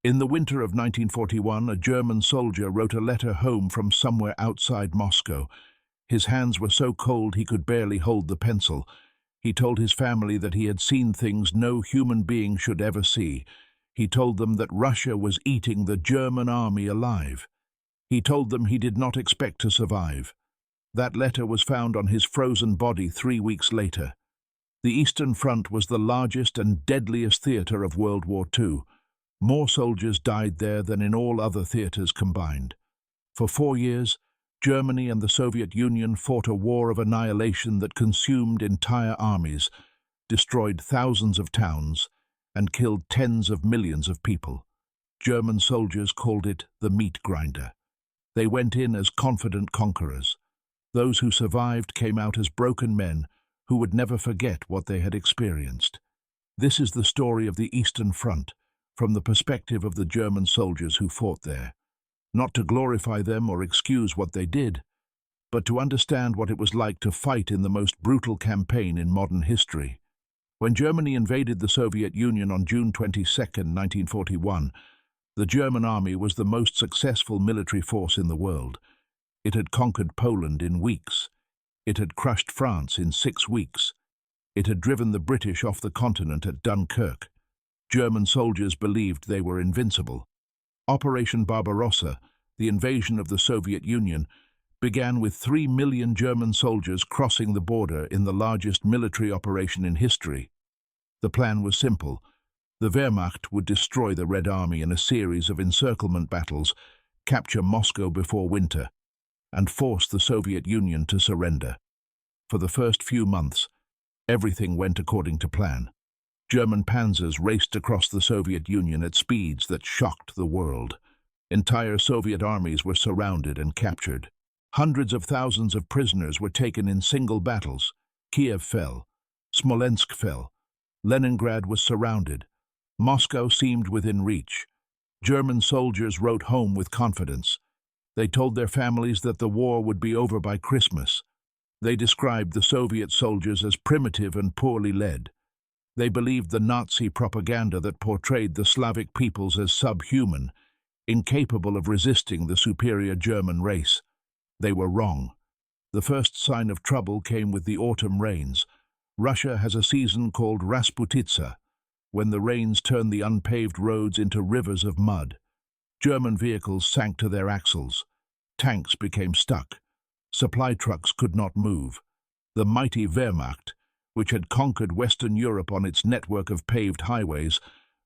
In the winter of 1941, a German soldier wrote a letter home from somewhere outside Moscow. His hands were so cold he could barely hold the pencil. He told his family that he had seen things no human being should ever see. He told them that Russia was eating the German army alive. He told them he did not expect to survive. That letter was found on his frozen body 3 weeks later. The Eastern Front was the largest and deadliest theater of World War II. More soldiers died there than in all other theaters combined. For 4 years, Germany and the Soviet Union fought a war of annihilation that consumed entire armies, destroyed thousands of towns, and killed tens of millions of people. German soldiers called it the meat grinder. They went in as confident conquerors. Those who survived came out as broken men who would never forget what they had experienced. This is the story of the Eastern Front, from the perspective of the German soldiers who fought there. Not to glorify them or excuse what they did, but to understand what it was like to fight in the most brutal campaign in modern history. When Germany invaded the Soviet Union on June 22, 1941, the German army was the most successful military force in the world. It had conquered Poland in weeks. It had crushed France in 6 weeks. It had driven the British off the continent at Dunkirk. German soldiers believed they were invincible. Operation Barbarossa, the invasion of the Soviet Union, began with 3 million German soldiers crossing the border in the largest military operation in history. The plan was simple. The Wehrmacht would destroy the Red Army in a series of encirclement battles, capture Moscow before winter, and force the Soviet Union to surrender. For the first few months, everything went according to plan. German panzers raced across the Soviet Union at speeds that shocked the world. Entire Soviet armies were surrounded and captured. Hundreds of thousands of prisoners were taken in single battles. Kiev fell. Smolensk fell. Leningrad was surrounded. Moscow seemed within reach. German soldiers wrote home with confidence. They told their families that the war would be over by Christmas. They described the Soviet soldiers as primitive and poorly led. They believed the Nazi propaganda that portrayed the Slavic peoples as subhuman, incapable of resisting the superior German race. They were wrong. The first sign of trouble came with the autumn rains. Russia has a season called Rasputitsa, when the rains turn the unpaved roads into rivers of mud. German vehicles sank to their axles. Tanks became stuck. Supply trucks could not move. The mighty Wehrmacht, which had conquered Western Europe on its network of paved highways,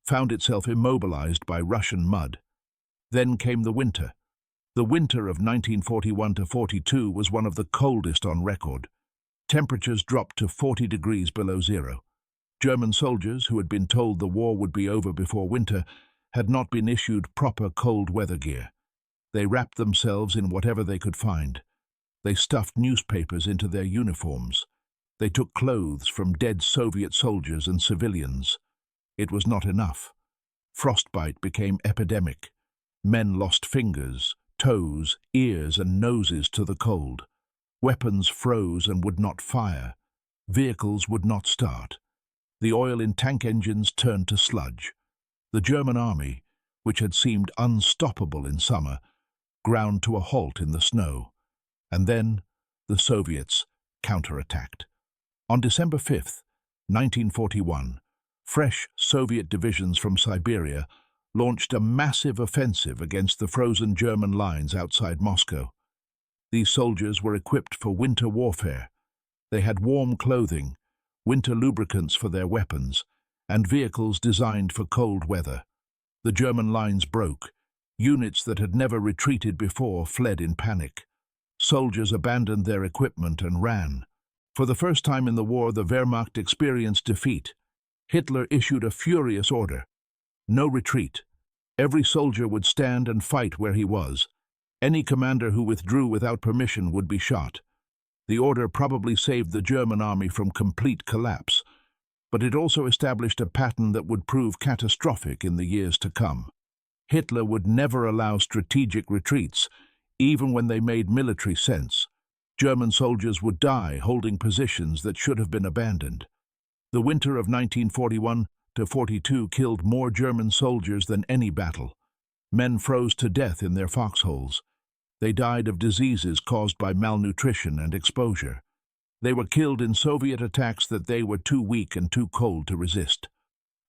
found itself immobilized by Russian mud. Then came the winter. The winter of 1941–42 was one of the coldest on record. Temperatures dropped to 40 degrees below zero. German soldiers, who had been told the war would be over before winter, had not been issued proper cold weather gear. They wrapped themselves in whatever they could find. They stuffed newspapers into their uniforms. They took clothes from dead Soviet soldiers and civilians. It was not enough. Frostbite became epidemic. Men lost fingers, toes, ears, and noses to the cold. Weapons froze and would not fire. Vehicles would not start. The oil in tank engines turned to sludge. The German army, which had seemed unstoppable in summer, ground to a halt in the snow. And then the Soviets counterattacked. On December 5, 1941, fresh Soviet divisions from Siberia launched a massive offensive against the frozen German lines outside Moscow. These soldiers were equipped for winter warfare. They had warm clothing, winter lubricants for their weapons, and vehicles designed for cold weather. The German lines broke. Units that had never retreated before fled in panic. Soldiers abandoned their equipment and ran. For the first time in the war, the Wehrmacht experienced defeat. Hitler issued a furious order. No retreat. Every soldier would stand and fight where he was. Any commander who withdrew without permission would be shot. The order probably saved the German army from complete collapse, but it also established a pattern that would prove catastrophic in the years to come. Hitler would never allow strategic retreats, even when they made military sense. German soldiers would die holding positions that should have been abandoned. The winter of 1941 WW2 killed more German soldiers than any battle. Men froze to death in their foxholes. They died of diseases caused by malnutrition and exposure. They were killed in Soviet attacks that they were too weak and too cold to resist.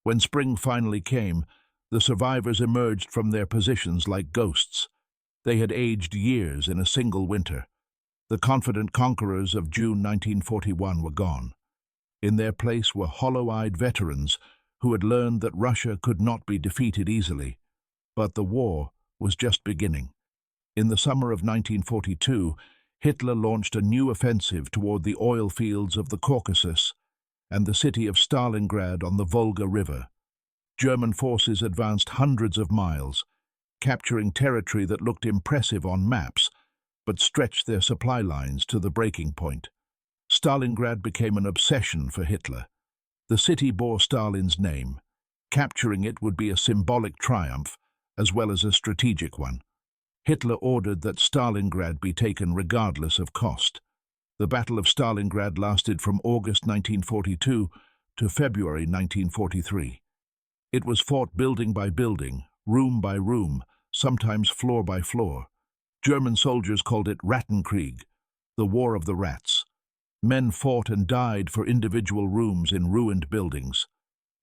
When spring finally came, the survivors emerged from their positions like ghosts. They had aged years in a single winter. The confident conquerors of June 1941 were gone. In their place were hollow-eyed veterans who had learned that Russia could not be defeated easily. But the war was just beginning. In the summer of 1942, Hitler launched a new offensive toward the oil fields of the Caucasus and the city of Stalingrad on the Volga River. German forces advanced hundreds of miles, capturing territory that looked impressive on maps, but stretched their supply lines to the breaking point. Stalingrad became an obsession for Hitler. The city bore Stalin's name. Capturing it would be a symbolic triumph, as well as a strategic one. Hitler ordered that Stalingrad be taken regardless of cost. The Battle of Stalingrad lasted from August 1942 to February 1943. It was fought building by building, room by room, sometimes floor by floor. German soldiers called it Rattenkrieg, the War of the Rats. Men fought and died for individual rooms in ruined buildings.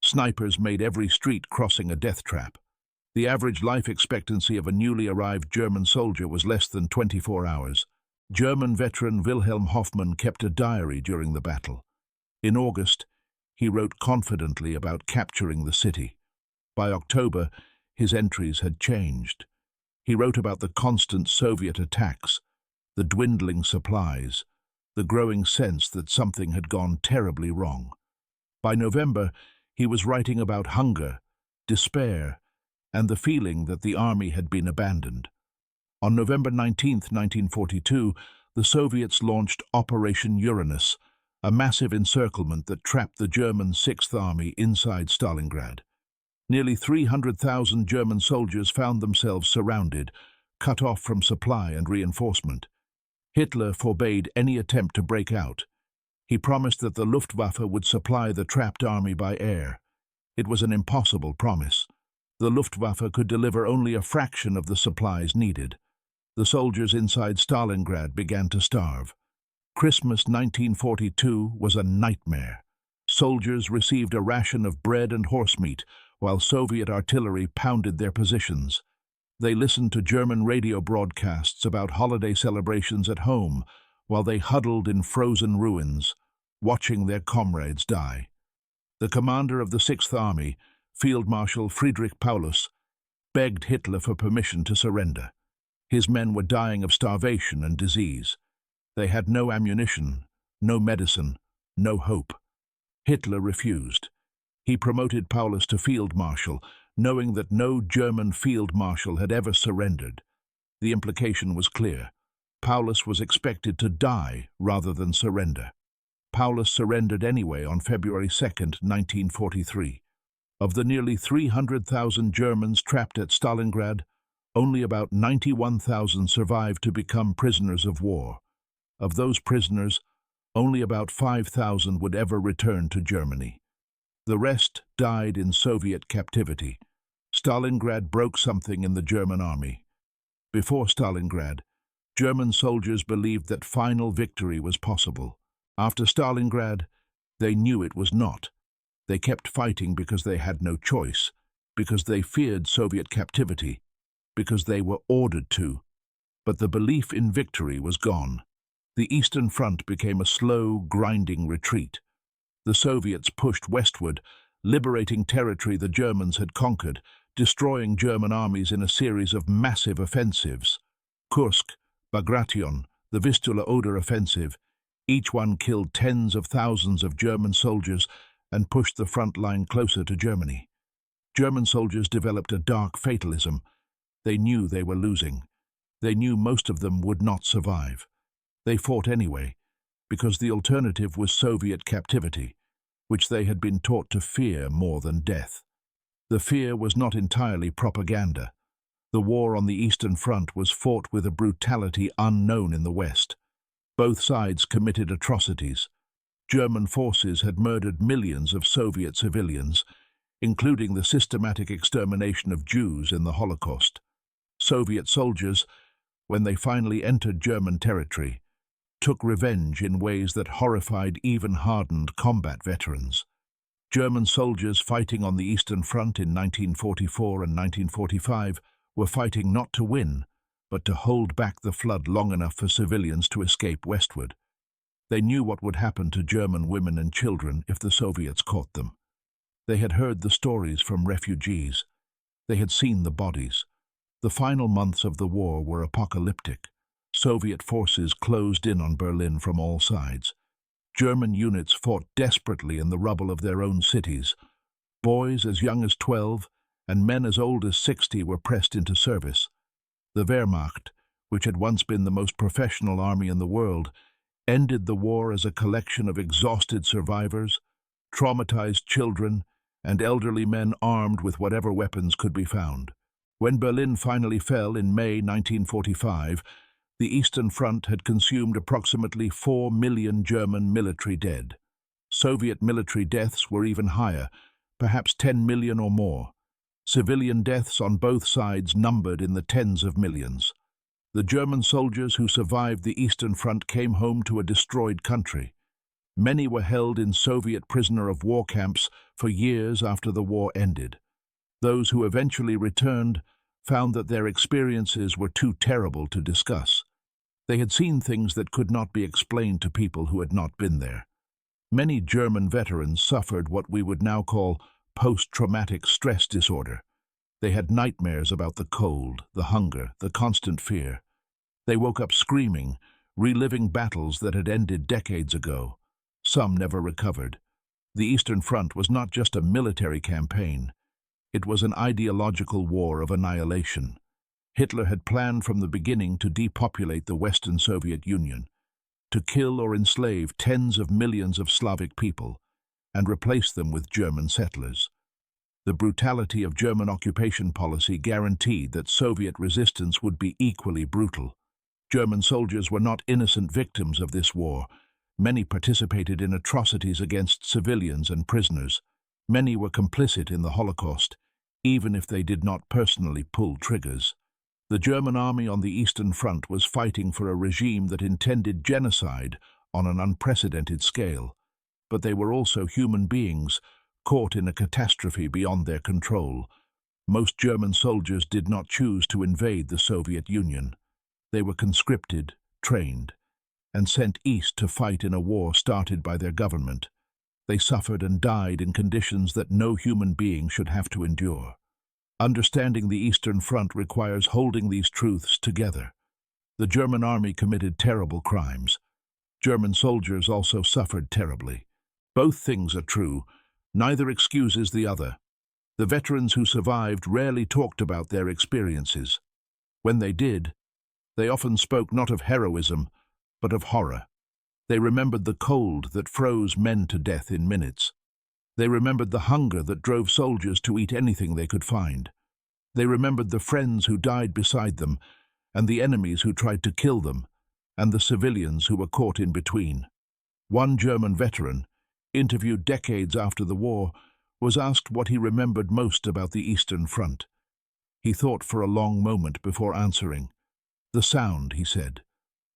Snipers made every street crossing a death trap. The average life expectancy of a newly arrived German soldier was less than 24 hours. German veteran Wilhelm Hoffmann kept a diary during the battle. In August, he wrote confidently about capturing the city. By October, his entries had changed. He wrote about the constant Soviet attacks, the dwindling supplies, the growing sense that something had gone terribly wrong. By November, he was writing about hunger, despair, and the feeling that the army had been abandoned. On November 19, 1942, the Soviets launched Operation Uranus, a massive encirclement that trapped the German Sixth Army inside Stalingrad. Nearly 300,000 German soldiers found themselves surrounded, cut off from supply and reinforcement. Hitler forbade any attempt to break out. He promised that the Luftwaffe would supply the trapped army by air. It was an impossible promise. The Luftwaffe could deliver only a fraction of the supplies needed. The soldiers inside Stalingrad began to starve. Christmas 1942 was a nightmare. Soldiers received a ration of bread and horsemeat, while Soviet artillery pounded their positions. They listened to German radio broadcasts about holiday celebrations at home, while they huddled in frozen ruins, watching their comrades die. The commander of the Sixth Army, Field Marshal Friedrich Paulus, begged Hitler for permission to surrender. His men were dying of starvation and disease. They had no ammunition, no medicine, no hope. Hitler refused. He promoted Paulus to Field Marshal, knowing that no German Field Marshal had ever surrendered. The implication was clear. Paulus was expected to die rather than surrender. Paulus surrendered anyway on February 2, 1943. Of the nearly 300,000 Germans trapped at Stalingrad, only about 91,000 survived to become prisoners of war. Of those prisoners, only about 5,000 would ever return to Germany. The rest died in Soviet captivity. Stalingrad broke something in the German army. Before Stalingrad, German soldiers believed that final victory was possible. After Stalingrad, they knew it was not. They kept fighting because they had no choice, because they feared Soviet captivity, because they were ordered to. But the belief in victory was gone. The Eastern Front became a slow, grinding retreat. The Soviets pushed westward, liberating territory the Germans had conquered, destroying German armies in a series of massive offensives. Kursk, Bagration, the Vistula-Oder offensive, each one killed tens of thousands of German soldiers and pushed the front line closer to Germany. German soldiers developed a dark fatalism. They knew they were losing. They knew most of them would not survive. They fought anyway, because the alternative was Soviet captivity, which they had been taught to fear more than death. The fear was not entirely propaganda. The war on the Eastern Front was fought with a brutality unknown in the West. Both sides committed atrocities. German forces had murdered millions of Soviet civilians. including the systematic extermination of Jews in the Holocaust. Soviet soldiers, when they finally entered German territory, took revenge in ways that horrified even hardened combat veterans. German soldiers fighting on the Eastern Front in 1944 and 1945 were fighting not to win, but to hold back the flood long enough for civilians to escape westward. They knew what would happen to German women and children if the Soviets caught them. They had heard the stories from refugees. They had seen the bodies. The final months of the war were apocalyptic. Soviet forces closed in on Berlin from all sides. German units fought desperately in the rubble of their own cities. Boys as young as 12 and men as old as 60 were pressed into service. The Wehrmacht, which had once been the most professional army in the world, ended the war as a collection of exhausted survivors, traumatized children, and elderly men armed with whatever weapons could be found. When Berlin finally fell in May 1945, the Eastern Front had consumed approximately 4 million German military dead. Soviet military deaths were even higher, perhaps 10 million or more. Civilian deaths on both sides numbered in the tens of millions. The German soldiers who survived the Eastern Front came home to a destroyed country. Many were held in Soviet prisoner of war camps for years after the war ended. Those who eventually returned found that their experiences were too terrible to discuss. They had seen things that could not be explained to people who had not been there. Many German veterans suffered what we would now call post-traumatic stress disorder. They had nightmares about the cold, the hunger, the constant fear. They woke up screaming, reliving battles that had ended decades ago. Some never recovered. The Eastern Front was not just a military campaign. It was an ideological war of annihilation. Hitler had planned from the beginning to depopulate the Western Soviet Union, to kill or enslave tens of millions of Slavic people, and replace them with German settlers. The brutality of German occupation policy guaranteed that Soviet resistance would be equally brutal. German soldiers were not innocent victims of this war. Many participated in atrocities against civilians and prisoners. Many were complicit in the Holocaust, even if they did not personally pull triggers. The German army on the Eastern Front was fighting for a regime that intended genocide on an unprecedented scale, but they were also human beings, caught in a catastrophe beyond their control. Most German soldiers did not choose to invade the Soviet Union. They were conscripted, trained, and sent east to fight in a war started by their government. They suffered and died in conditions that no human being should have to endure. Understanding the Eastern Front requires holding these truths together. The German army committed terrible crimes. German soldiers also suffered terribly. Both things are true. Neither excuses the other. The veterans who survived rarely talked about their experiences. When they did, they often spoke not of heroism, but of horror. They remembered the cold that froze men to death in minutes. They remembered the hunger that drove soldiers to eat anything they could find. They remembered the friends who died beside them, and the enemies who tried to kill them, and the civilians who were caught in between. One German veteran, interviewed decades after the war, was asked what he remembered most about the Eastern Front. He thought for a long moment before answering. "The sound," he said.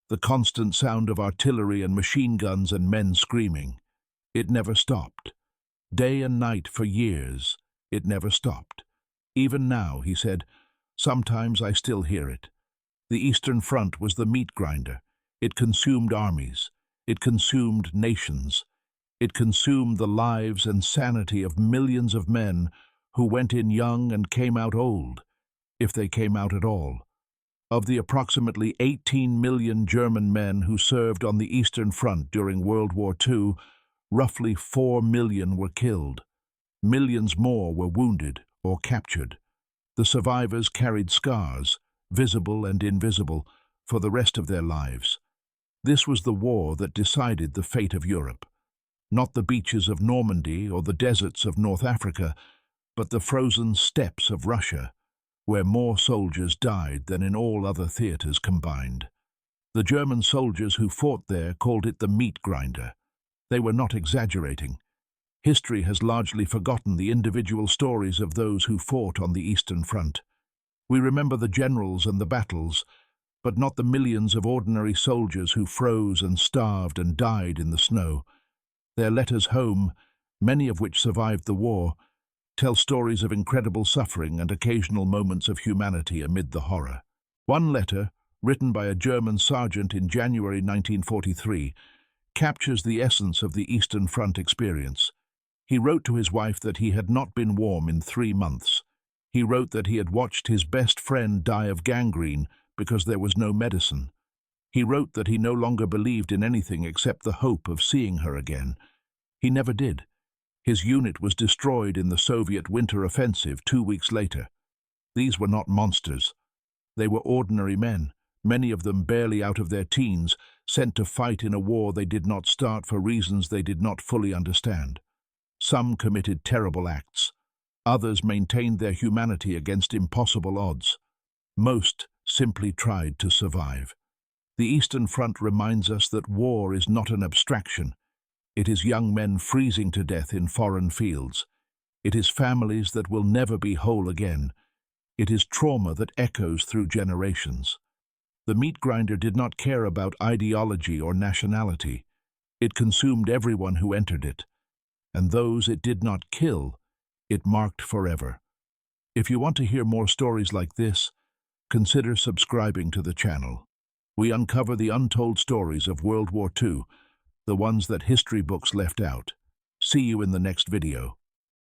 "The constant sound of artillery and machine guns and men screaming. It never stopped. Day and night for years, it never stopped. Even now," he said, "sometimes I still hear it." The Eastern Front was the meat grinder. It consumed armies. It consumed nations. It consumed the lives and sanity of millions of men who went in young and came out old, if they came out at all. Of the approximately 18 million German men who served on the Eastern Front during World War II, roughly 4 million were killed. Millions more were wounded or captured. The survivors carried scars, visible and invisible, for the rest of their lives. This was the war that decided the fate of Europe. Not the beaches of Normandy or the deserts of North Africa, but the frozen steppes of Russia, where more soldiers died than in all other theaters combined. The German soldiers who fought there called it the meat grinder. They were not exaggerating. History has largely forgotten the individual stories of those who fought on the Eastern Front. We remember the generals and the battles, but not the millions of ordinary soldiers who froze and starved and died in the snow. Their letters home, many of which survived the war, tell stories of incredible suffering and occasional moments of humanity amid the horror. One letter, written by a German sergeant in January 1943, captures the essence of the Eastern Front experience. He wrote to his wife that he had not been warm in 3 months. He wrote that he had watched his best friend die of gangrene because there was no medicine. He wrote that he no longer believed in anything except the hope of seeing her again. He never did. His unit was destroyed in the Soviet winter offensive 2 weeks later. These were not monsters. They were ordinary men, many of them barely out of their teens, sent to fight in a war they did not start for reasons they did not fully understand. Some committed terrible acts. Others maintained their humanity against impossible odds. Most simply tried to survive. The Eastern Front reminds us that war is not an abstraction. It is young men freezing to death in foreign fields. It is families that will never be whole again. It is trauma that echoes through generations. The meat grinder did not care about ideology or nationality. It consumed everyone who entered it. And those it did not kill, it marked forever. If you want to hear more stories like this, consider subscribing to the channel. We uncover the untold stories of World War II, the ones that history books left out. See you in the next video.